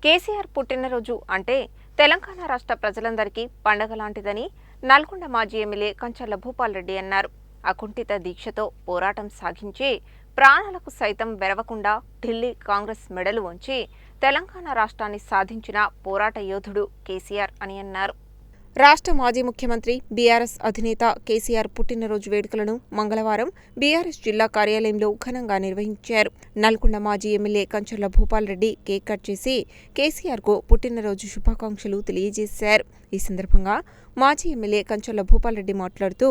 కేసీఆర్ పుట్టినరోజు అంటే తెలంగాణ రాష్ట్ర ప్రజలందరికీ పండగ లాంటిదని నల్గొండ మాజీ ఎమ్మెల్యే కంచర్ల భూపాల్ రెడ్డి అన్నారు. అకుంఠిత దీక్షతో పోరాటం సాగించి ప్రాణాలకు సైతం వెరవకుండా ఢిల్లీ కాంగ్రెస్ మెడలు వంచి తెలంగాణ రాష్ట్రాన్ని సాధించిన పోరాట యోధుడు కేసీఆర్ అని అన్నారు. రాష్ట్ర మాజీ ముఖ్యమంత్రి బీఆర్ఎస్ అధినేత కేసీఆర్ పుట్టినరోజు వేడుకలను మంగళవారం బీఆర్ఎస్ జిల్లా కార్యాలయంలో ఘనంగా నిర్వహించారు. నల్గొండ మాజీ MLA Kancharla Bhupal Reddy cake cut చేసి కేసీఆర్కు పుట్టినరోజు శుభాకాంక్షలు తెలియజేశారు. ఈ సందర్భంగా మాజీ ఎమ్మెల్యే కంచర్ల భూపాల్ రెడ్డి మాట్లాడుతూ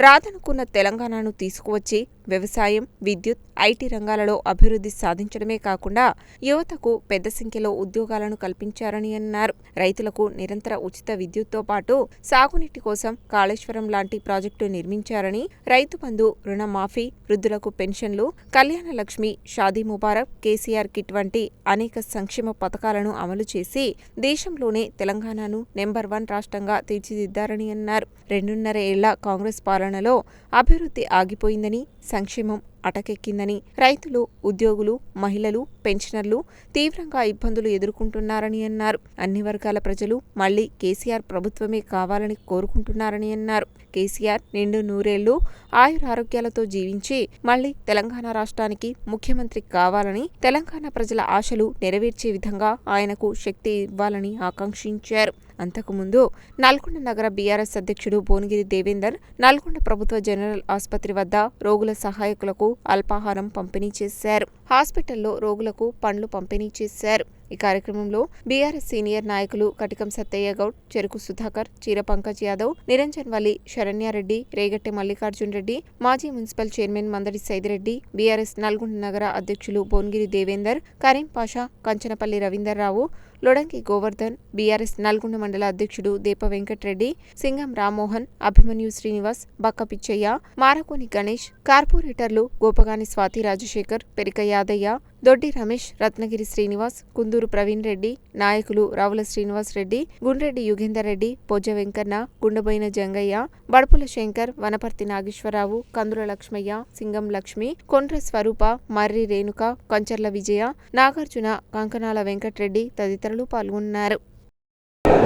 రాదనుకున్న తెలంగాణను తీసుకువచ్చి వ్యవసాయం, విద్యుత్, ఐటీ రంగాలలో అభివృద్ధి సాధించడమే కాకుండా యువతకు పెద్ద సంఖ్యలో ఉద్యోగాలను కల్పించారని అన్నారు. రైతులకు నిరంతర ఉచిత విద్యుత్తో పాటు సాగునీటి కోసం కాళేశ్వరం లాంటి ప్రాజెక్టు నిర్మించారని, రైతు బంధు, రుణమాఫీ, వృద్ధులకు పెన్షన్లు, కళ్యాణ లక్ష్మి, షాదీ ముబారక్, కేసీఆర్ కిట్ వంటి అనేక సంక్షేమ పథకాలను అమలు చేసి దేశంలోనే తెలంగాణను నెంబర్ 1 రాష్ట్రంగా తీర్చిదిద్దారని అన్నారు. 2.5 ఏళ్ల కాంగ్రెస్ పాలనలో అభివృద్ధి ఆగిపోయిందని, సంక్షేమం అటకెక్కిందని, రైతులు, ఉద్యోగులు, మహిళలు, పెన్షనర్లు తీవ్రంగా ఇబ్బందులు ఎదుర్కొంటున్నారని అన్నారు. అన్ని వర్గాల ప్రజలు మళ్లీ కేసీఆర్ ప్రభుత్వమే కావాలని కోరుకుంటున్నారని అన్నారు. కేసీఆర్ నిండు 100 ఏళ్లు ఆయురారోగ్యాలతో జీవించి మళ్లీ తెలంగాణ రాష్ట్రానికి ముఖ్యమంత్రి కావాలని, తెలంగాణ ప్రజల ఆశలు నెరవేర్చే విధంగా ఆయనకు శక్తి ఇవ్వాలని ఆకాంక్షించారు. అంతకుముందు నల్గొండ నగర బీఆర్ఎస్ అధ్యక్షుడు భువనగిరి దేవేందర్ నల్గొండ ప్రభుత్వ జనరల్ ఆసుపత్రి వద్ద రోగుల సహాయకులకు అల్పాహారం పంపిణీ చేశారు. హాస్పిటల్లో రోగులకు పండ్లు పంపిణీ చేశారు. ఈ కార్యక్రమంలో బీఆర్ఎస్ సీనియర్ నాయకులు కటికం సత్తయ్య గౌడ్, చెరుకు సుధాకర్, చీర పంకజ్ యాదవ్, నిరంజన్ వల్లి, శరణ్యారెడ్డి, రేగట్టె మల్లికార్జున్ రెడ్డి, మాజీ municipal chairman Mandadi Saidireddy, BRS Nalgonda నగర అధ్యక్షులు భువనగిరి దేవేందర్, కరీం పాషా, కంచనపల్లి రవీందర్రావు, లొడంగి గోవర్ధన్, బీఆర్ఎస్ నల్గొండ మండల అధ్యక్షుడు దేప వెంకట్రెడ్డి, సింగం రామ్మోహన్, అభిమన్యు శ్రీనివాస్, బక్క పిచ్చయ్య, మారకోని గణేష్, కార్పొరేటర్లు గోపగాని స్వాతి రాజశేఖర్, పెరిక యాదయ్య, దొడ్డి రమేష్, రత్నగిరి శ్రీనివాస్, కుందూరు ప్రవీణ్ రెడ్డి, నాయకులు రావుల శ్రీనివాస్ రెడ్డి, గుండ్రెడ్డి యుగేందర్ రెడ్డి, పొజ్జ వెంకన్న, గుండబోయిన జంగయ్య, బడుపుల శంకర్, వనపర్తి నాగేశ్వరరావు, కందుల లక్ష్మయ్య, సింగం లక్ష్మి, కొండ్ర స్వరూప, మర్రి రేణుక, కంచర్ల విజయ, నాగార్జున, కంకనాల వెంకట్రెడ్డి తదితరులు పాల్గొన్నారు.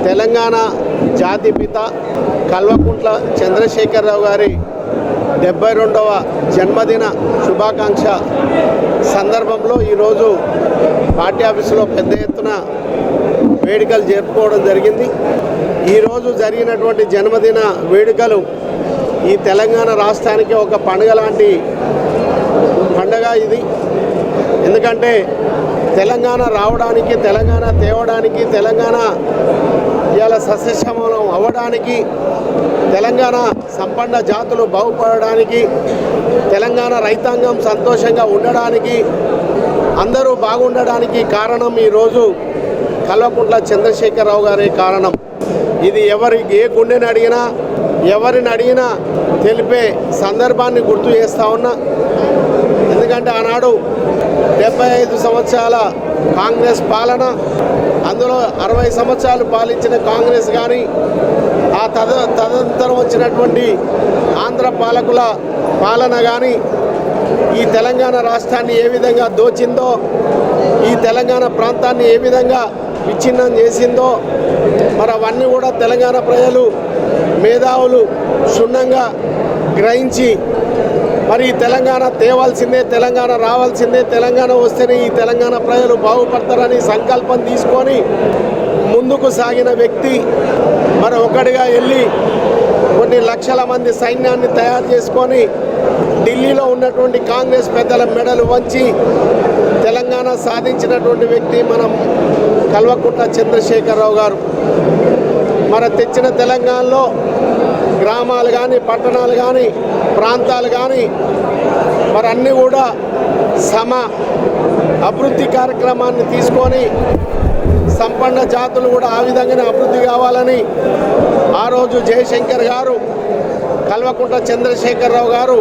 తెలంగాణ జాతిపిత కల్వకుంట్ల చంద్రశేఖరరావు గారి 72వ జన్మదిన శుభాకాంక్ష సందర్భంలో ఈరోజు పార్టీ ఆఫీసులో పెద్ద ఎత్తున వేడుకలు జరుపుకోవడం జరిగింది. ఈరోజు జరిగినటువంటి జన్మదిన వేడుకలు ఈ తెలంగాణ రాష్ట్రానికి ఒక పండుగ లాంటి పండుగ ఇది. ఎందుకంటే తెలంగాణ రావడానికి, తెలంగాణ తేవడానికి, తెలంగాణ ఇవాళ సస్యశ్యామలం అవ్వడానికి, తెలంగాణ సంపన్న జాతులు బాగుపడడానికి, తెలంగాణ రైతాంగం సంతోషంగా ఉండడానికి, అందరూ బాగుండడానికి కారణం ఈరోజు కల్వకుంట్ల చంద్రశేఖరరావు గారే కారణం. ఇది ఏ గుండెని అడిగినా, ఎవరిని అడిగినా తెలిపే సందర్భాన్ని గుర్తు చేస్తూ ఉన్నా. ఎందుకంటే ఆనాడు 75 సంవత్సరాల కాంగ్రెస్ పాలన, అందులో 60 సంవత్సరాలు పాలించిన కాంగ్రెస్ కానీ, ఆ తదనంతరం వచ్చినటువంటి ఆంధ్ర పాలకుల పాలన కానీ ఈ తెలంగాణ రాష్ట్రాన్ని ఏ విధంగా దోచిందో, ఈ తెలంగాణ ప్రాంతాన్ని ఏ విధంగా విచ్ఛిన్నం చేసిందో, మరి అవన్నీ కూడా తెలంగాణ ప్రజలు, మేధావులు క్షుణ్ణంగా గ్రహించి మరి తెలంగాణ తేవాల్సిందే, తెలంగాణ రావాల్సిందే, తెలంగాణ వస్తేనే ఈ తెలంగాణ ప్రజలు బాగుపడతారని సంకల్పం తీసుకొని ముందుకు సాగిన వ్యక్తి. మరి ఒకటిగా వెళ్ళి కొన్ని లక్షల మంది సైన్యాన్ని తయారు చేసుకొని ఢిల్లీలో ఉన్నటువంటి కాంగ్రెస్ పెద్దల మెడలు వంచి తెలంగాణ సాధించినటువంటి వ్యక్తి మనం కల్వకుంట్ల చంద్రశేఖరరావు గారు. మన తెచ్చిన తెలంగాణలో గ్రామాలు కానీ, పట్టణాలు కానీ, ప్రాంతాలు కానీ మరి అన్నీ కూడా అభివృద్ధి కార్యక్రమాన్ని తీసుకొని సంపన్న జాతులు కూడా ఆ విధంగానే అభివృద్ధి కావాలని ఆ రోజు జయశంకర్ గారు, కల్వకుంట్ల చంద్రశేఖరరావు గారు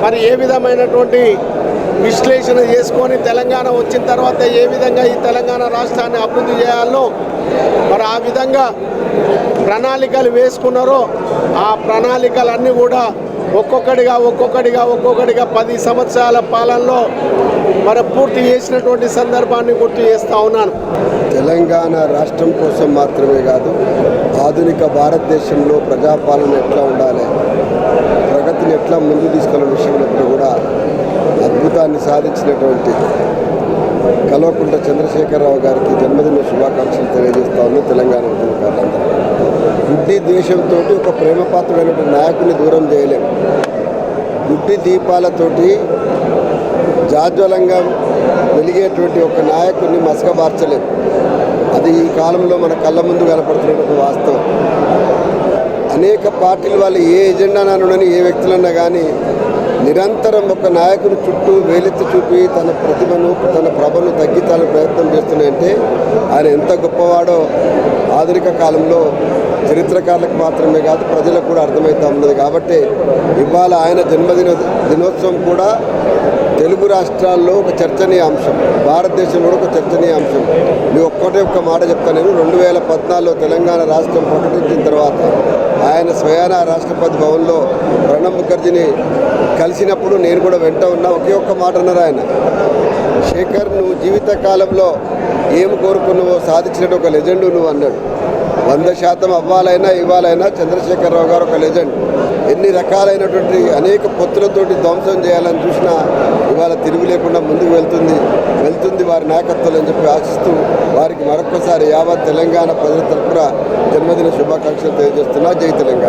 మరి ఏ విధమైనటువంటి విశ్లేషణ చేసుకొని తెలంగాణ వచ్చిన తర్వాత ఏ విధంగా ఈ తెలంగాణ రాష్ట్రాన్ని అభివృద్ధి చేయాలో మరి ఆ విధంగా ప్రణాళికలు వేసుకున్నారో ఆ ప్రణాళికలన్నీ కూడా ఒక్కొక్కడిగా 10 సంవత్సరాల పాలనలో మరి పూర్తి చేసినటువంటి సందర్భాన్ని గుర్తు చేస్తూ ఉన్నాను. తెలంగాణ రాష్ట్రం కోసం మాత్రమే కాదు, ఆధునిక భారతదేశంలో ప్రజాపాలన ఎట్లా ఉండాలి, ప్రగతిని ఎట్లా ముందు తీసుకెళ్లే విషయంలో కూడా అద్భుతాన్ని సాధించినటువంటి కల్వకుంట్ల చంద్రశేఖరరావు గారికి జన్మదిన శుభాకాంక్షలు తెలియజేస్తా ఉన్నాం. తెలంగాణ ఉద్యమకారులందరూ గుడ్డి ద్వేషంతో ఒక ప్రేమపాత్రుడైనటువంటి నాయకుని దూరం చేయలేము. గుడ్డి దీపాలతోటి జాజ్వలంగా వెలిగేటువంటి ఒక నాయకుడిని మసకబార్చలేము. అది ఈ కాలంలో మన కళ్ళ ముందు కనపడుతున్నటువంటి వాస్తవం. అనేక పార్టీలు వాళ్ళు ఏ ఎజెండానని ఏ వ్యక్తులన్నా కానీ నిరంతరం ఒక నాయకుని చుట్టూ వేలెత్తి చూపి తన ప్రతిభను తన ప్రభను తగ్గించాలని ప్రయత్నం చేస్తున్నాయంటే ఆయన ఎంత గొప్పవాడో ఆధునిక కాలంలో చరిత్రకారులకు మాత్రమే కాదు ప్రజలకు కూడా అర్థమవుతూ ఉన్నది. కాబట్టి ఇవాళ ఆయన దినోత్సవం కూడా తెలుగు రాష్ట్రాల్లో ఒక చర్చనీయాంశం, భారతదేశంలో ఒక చర్చనీయాంశం. నేను ఒక్క మాట చెప్తాను. నేను 2014లో తెలంగాణ రాష్ట్రం ప్రకటించిన తర్వాత ఆయన స్వయాన రాష్ట్రపతి భవన్లో ప్రణబ్ ముఖర్జీని కలిసినప్పుడు నేను కూడా వెంట ఉన్నా. ఒక్క మాట అన్నారు ఆయన, శేఖర్ నువ్వు జీవితకాలంలో ఏం కోరుకున్నావో సాధించినట్టు ఒక లెజెండు నువ్వు అన్నాడు. 100% అవ్వాలైనా ఇవ్వాలైనా చంద్రశేఖరరావు గారు ఒక లెజెండ్. ఎన్ని రకాలైనటువంటి అనేక పొత్తులతోటి ధ్వంసం చేయాలని చూసినా ఇవాళ తిరుగు లేకుండా ముందుకు వెళ్తుంది వారి నాయకత్వం అని చెప్పి ఆశిస్తూ వారికి మరొకసారి యావత్ తెలంగాణ ప్రజల తరఫున జన్మదిన శుభాకాంక్షలు తెలియజేస్తున్నా. జై తెలంగాణ.